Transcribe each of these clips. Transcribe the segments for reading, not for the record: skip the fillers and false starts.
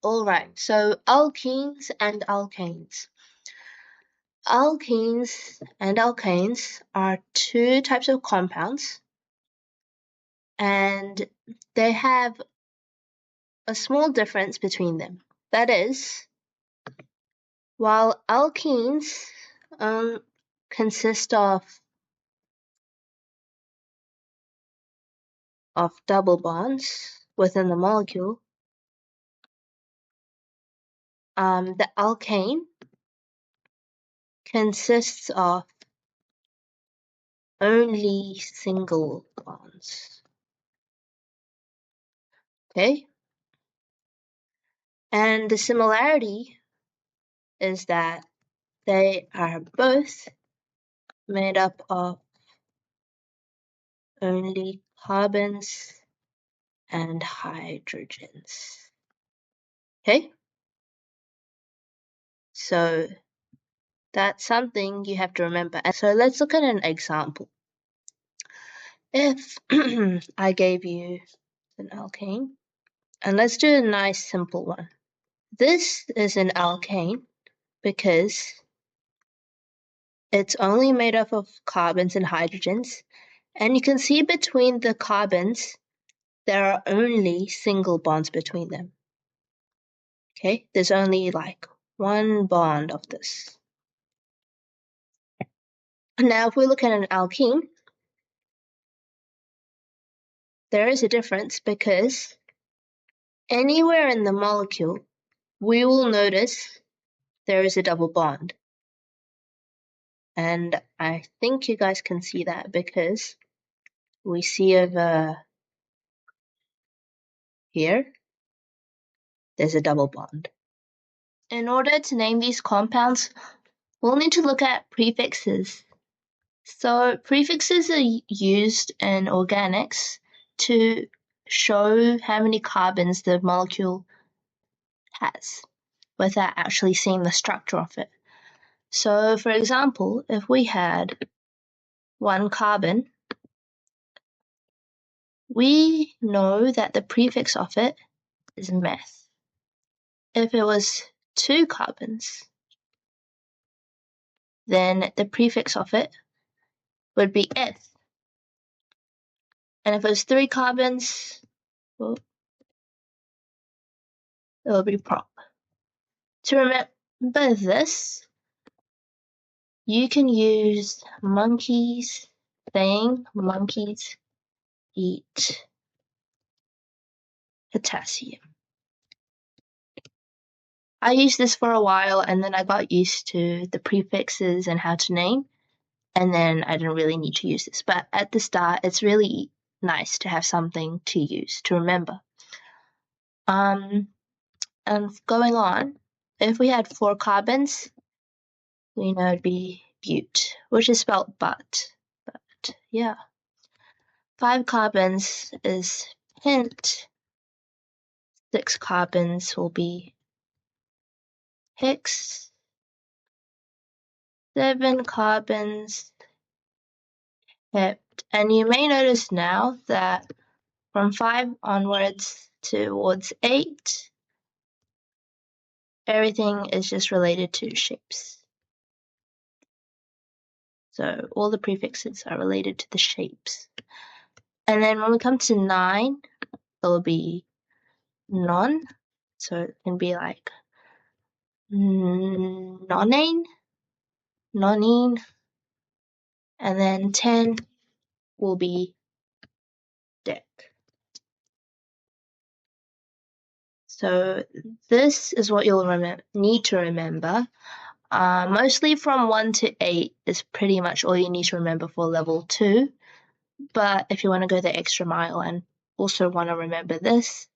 Alright, so alkenes and alkanes. Alkenes and alkanes are two types of compounds, and they have a small difference between them. That is, while alkenes consist of double bonds within the molecule, the alkane consists of only single bonds. Okay? And the similarity is that they are both made up of only carbons and hydrogens. Okay? So that's something you have to remember. And so let's look at an example. If I gave you an alkane, and let's do a nice simple one. This is an alkane because it's only made up of carbons and hydrogens, and you can see between the carbons there are only single bonds between them. Okay, there's only like one bond of this. Now if we look at an alkene, there is a difference because anywhere in the molecule we will notice there is a double bond. And I think you guys can see that because we see over here, there's a double bond. In order to name these compounds, we'll need to look at prefixes. So prefixes are used in organics to show how many carbons the molecule has without actually seeing the structure of it. So for example, if we had one carbon, we know that the prefix of it is meth. If it was two carbons, then the prefix of it would be eth. And if it was three carbons, well, it would be prop. To remember this, you can use monkeys saying monkeys eat potassium. I used this for a while and then I got used to the prefixes and how to name, and then I didn't really need to use this. But at the start, it's really nice to have something to use, to remember. And going on, if we had 4 carbons, we know it'd be bute, which is spelled but yeah. 5 carbons is pent. 6 carbons will be hex. 7 carbons hept. And you may notice now that from 5 onwards towards 8, everything is just related to shapes. So all the prefixes are related to the shapes. And then when we come to 9, it'll be non. So it can be like nonane, nonine. And then 10 will be dec. So this is what you'll need to remember. Mostly from 1 to 8 is pretty much all you need to remember for level 2. But if you want to go the extra mile and also want to remember this,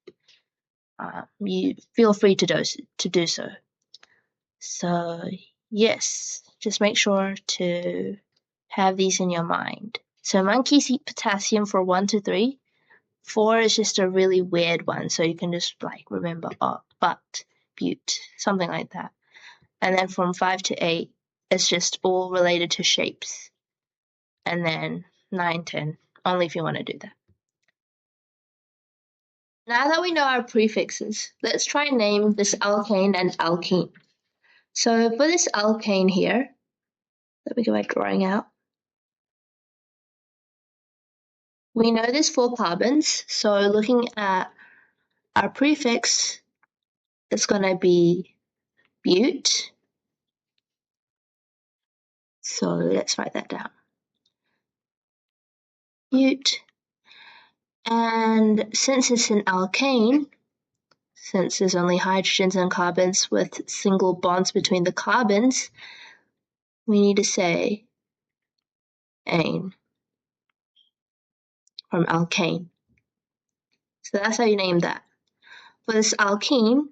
you feel free to do so. So yes, just make sure to have these in your mind. So monkeys eat potassium for 1 to 3. 4 is just a really weird one, so you can just like remember but, bute, something like that. And then from 5 to 8, it's just all related to shapes. And then 9, 10, only if you want to do that. Now that we know our prefixes, let's try and name this alkane and alkene. So for this alkane here, let me get my drawing out. We know there's 4 carbons, so looking at our prefix, it's going to be bute. So let's write that down. Bute. And since it's an alkane, since there's only hydrogens and carbons with single bonds between the carbons, we need to say ane from alkane. So that's how you name that. For this alkene,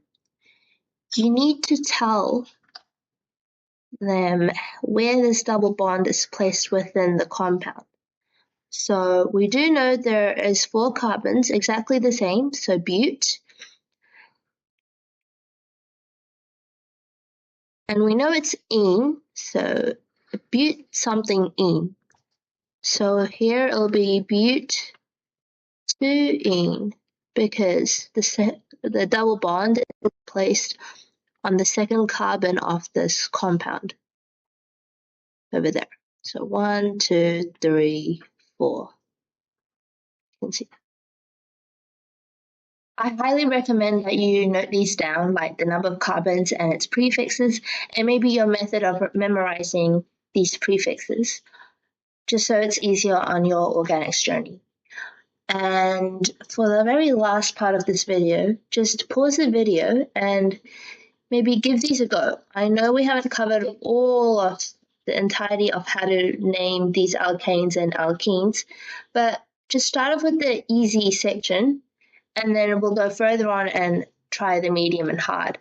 you need to tell them where this double bond is placed within the compound. So we do know there is 4 carbons, exactly the same, so bute. And we know it's ene, so bute something ene. So here it'll be bute 2-ene because the double bond is placed on the second carbon of this compound over there. So 1, 2, 3, 4. You can see. I highly recommend that you note these down, like the number of carbons and its prefixes, and maybe your method of memorizing these prefixes, just so it's easier on your organics journey. And for the very last part of this video, just pause the video and maybe give these a go. I know we haven't covered all of the entirety of how to name these alkanes and alkenes, but just start off with the easy section, and then we'll go further on and try the medium and hard.